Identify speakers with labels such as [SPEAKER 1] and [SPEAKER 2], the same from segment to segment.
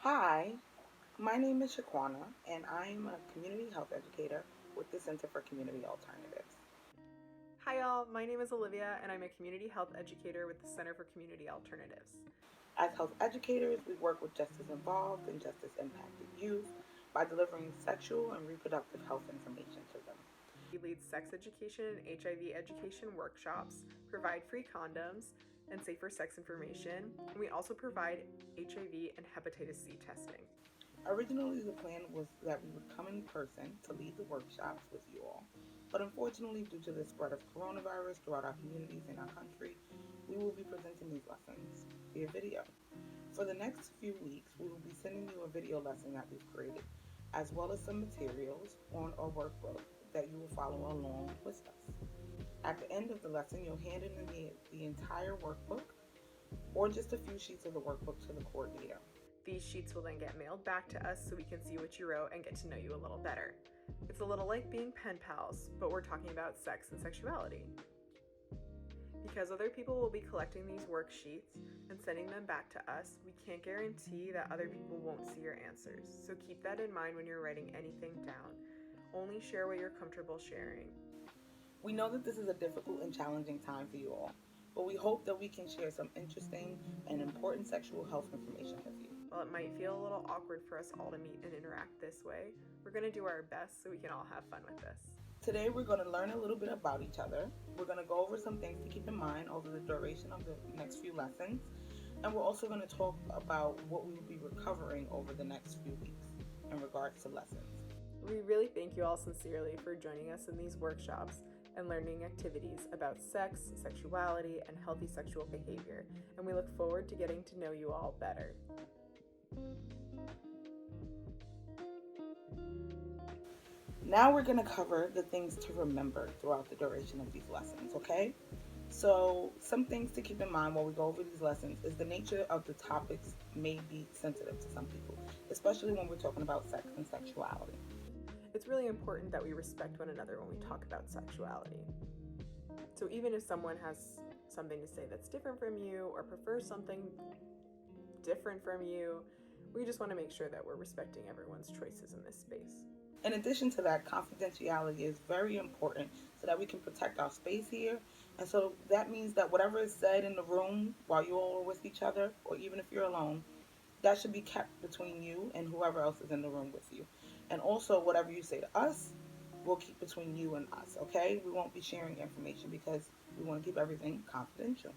[SPEAKER 1] Hi, my name is Shaquana, and I am a community health educator with the Center for Community Alternatives.
[SPEAKER 2] Hi y'all, my name is Olivia and I'm a community health educator with the Center for Community Alternatives.
[SPEAKER 1] As health educators, we work with justice involved and justice impacted youth by delivering sexual and reproductive health information to them.
[SPEAKER 2] We lead sex education and HIV education workshops, provide free condoms and safer sex information, and we also provide HIV and hepatitis C testing.
[SPEAKER 1] Originally, the plan was that we would come in person to lead the workshops with you all, but unfortunately, due to the spread of coronavirus throughout our communities and our country, we will be presenting these lessons via video. For the next few weeks, we will be sending you a video lesson that we've created, as well as some materials on our workbook that you will follow along with us. At the end of the lesson, you'll hand in the entire workbook or just a few sheets of the workbook to the coordinator.
[SPEAKER 2] These sheets will then get mailed back to us so we can see what you wrote and get to know you a little better. It's a little like being pen pals, but we're talking about sex and sexuality. Because other people will be collecting these worksheets and sending them back to us, we can't guarantee that other people won't see your answers. So keep that in mind when you're writing anything down. Only share what you're comfortable sharing.
[SPEAKER 1] We know that this is a difficult and challenging time for you all, but we hope that we can share some interesting and important sexual health information with you.
[SPEAKER 2] While it might feel a little awkward for us all to meet and interact this way, we're going to do our best so we can all have fun with this.
[SPEAKER 1] Today, we're going to learn a little bit about each other. We're going to go over some things to keep in mind over the duration of the next few lessons. And we're also going to talk about what we will be recovering over the next few weeks in regards to lessons.
[SPEAKER 2] We really thank you all sincerely for joining us in these workshops and learning activities about sex, sexuality, and healthy sexual behavior. And we look forward to getting to know you all better.
[SPEAKER 1] Now we're going to cover the things to remember throughout the duration of these lessons, okay? So some things to keep in mind while we go over these lessons is the nature of the topics may be sensitive to some people, especially when we're talking about sex and sexuality.
[SPEAKER 2] It's really important that we respect one another when we talk about sexuality. So even if someone has something to say that's different from you or prefers something different from you, we just want to make sure that we're respecting everyone's choices in this space.
[SPEAKER 1] In addition to that, confidentiality is very important so that we can protect our space here. And so that means that whatever is said in the room while you all are with each other, or even if you're alone, that should be kept between you and whoever else is in the room with you. And also, whatever you say to us, we'll keep between you and us, okay? We won't be sharing information because we want to keep everything confidential.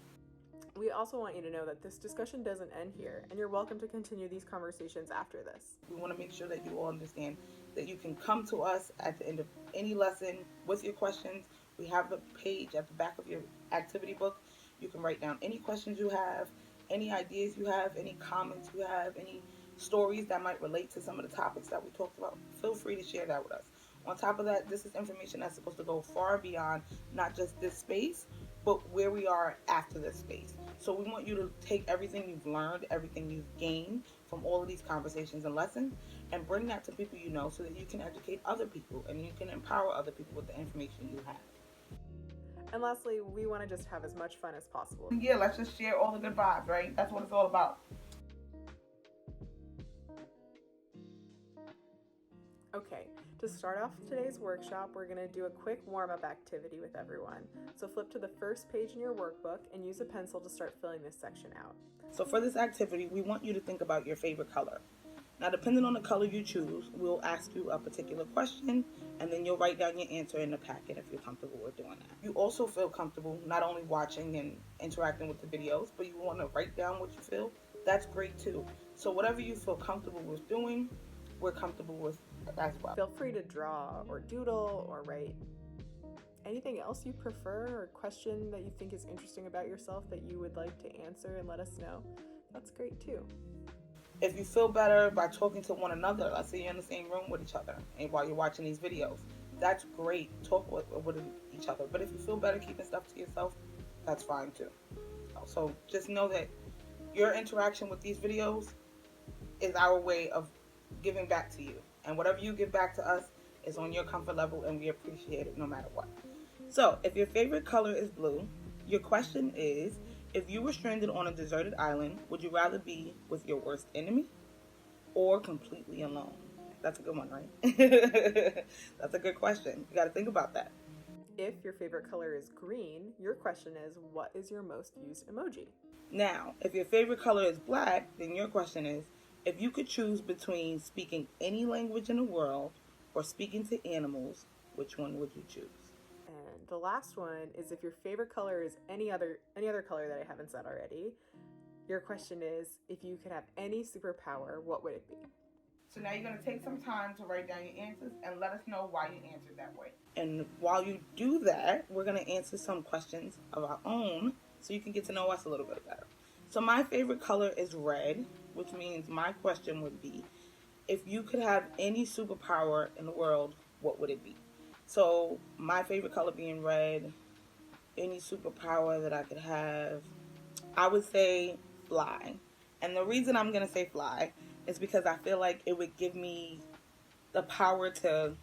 [SPEAKER 2] We also want you to know that this discussion doesn't end here, and you're welcome to continue these conversations after this.
[SPEAKER 1] We want to make sure that you all understand that you can come to us at the end of any lesson with your questions. We have a page at the back of your activity book. You can write down any questions you have, any ideas you have, any comments you have, any stories that might relate to some of the topics that we talked about. Feel free to share that with us. On top of that, this is information that's supposed to go far beyond not just this space, but where we are after this space. So we want you to take everything you've learned, everything you've gained from all of these conversations and lessons, and bring that to people you know so that you can educate other people and you can empower other people with the information you have.
[SPEAKER 2] And lastly, we want to just have as much fun as possible.
[SPEAKER 1] Yeah, let's just share all the good vibes, right? That's what it's all about.
[SPEAKER 2] Okay, to start off today's workshop, we're going to do a quick warm-up activity with everyone. So flip to the first page in your workbook and use a pencil to start filling this section out.
[SPEAKER 1] So for this activity, we want you to think about your favorite color. Now, depending on the color you choose, we'll ask you a particular question, and then you'll write down your answer in the packet if you're comfortable with doing that. You also feel comfortable not only watching and interacting with the videos, but you want to write down what you feel. That's great too. So whatever you feel comfortable with doing, we're comfortable with as well.
[SPEAKER 2] Feel free to draw or doodle or write anything else you prefer or question that you think is interesting about yourself that you would like to answer and let us know. That's great too.
[SPEAKER 1] If you feel better by talking to one another, let's say you're in the same room with each other and while you're watching these videos, that's great. Talk with each other. But if you feel better keeping stuff to yourself, that's fine too. So just know that your interaction with these videos is our way of giving back to you. And whatever you give back to us is on your comfort level, and we appreciate it no matter what. So if your favorite color is blue, your question is, if you were stranded on a deserted island, would you rather be with your worst enemy or completely alone? That's a good one, right? That's a good question. You got to think about that.
[SPEAKER 2] If your favorite color is green, your question is, what is your most used emoji?
[SPEAKER 1] Now, if your favorite color is black, then your question is, if you could choose between speaking any language in the world or speaking to animals, which one would you choose?
[SPEAKER 2] And the last one is, if your favorite color is any other color that I haven't said already, your question is, if you could have any superpower, what would it be?
[SPEAKER 1] So now you're going to take some time to write down your answers and let us know why you answered that way. And while you do that, we're going to answer some questions of our own so you can get to know us a little bit better. So my favorite color is red, which means my question would be, if you could have any superpower in the world, what would it be? So my favorite color being red, any superpower that I could have, I would say fly. And the reason I'm going to say fly is because I feel like it would give me the power to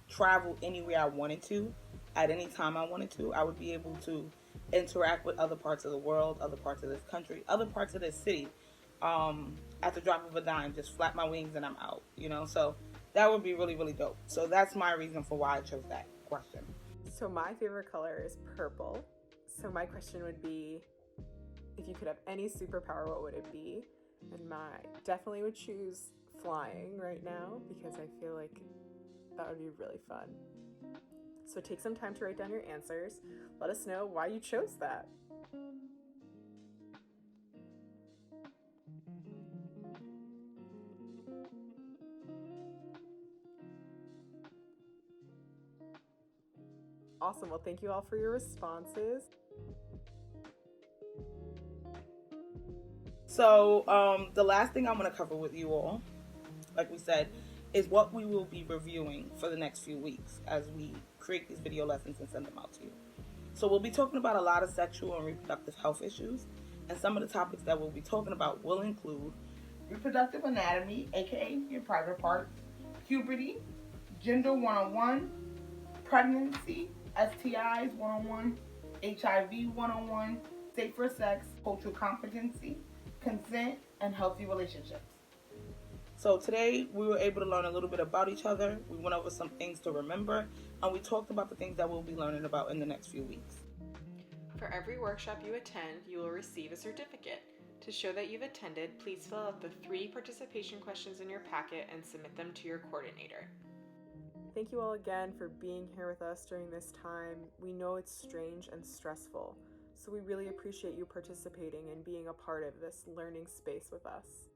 [SPEAKER 1] travel anywhere I wanted to at any time I wanted to. I would be able to interact with other parts of the world, other parts of this country, other parts of this city at the drop of a dime. Just flap my wings and I'm out, you know? So that would be really, really dope. So that's my reason for why I chose that question.
[SPEAKER 2] So my favorite color is purple. So my question would be, if you could have any superpower, what would it be? And my definitely would choose flying right now because I feel like that would be really fun. So take some time to write down your answers. Let us know why you chose that. Awesome. Well, thank you all for your responses.
[SPEAKER 1] So the last thing I'm going to cover with you all, like we said, is what we will be reviewing for the next few weeks as we create these video lessons and send them out to you. So we'll be talking about a lot of sexual and reproductive health issues, and some of the topics that we'll be talking about will include reproductive anatomy, aka your private parts, puberty, gender 101, pregnancy, STIs 101, HIV 101, safer sex, cultural competency, consent, and healthy relationships. So today we were able to learn a little bit about each other. We went over some things to remember, and we talked about the things that we'll be learning about in the next few weeks.
[SPEAKER 2] For every workshop you attend, you will receive a certificate. To show that you've attended, please fill out the 3 participation questions in your packet and submit them to your coordinator. Thank you all again for being here with us during this time. We know it's strange and stressful, so we really appreciate you participating and being a part of this learning space with us.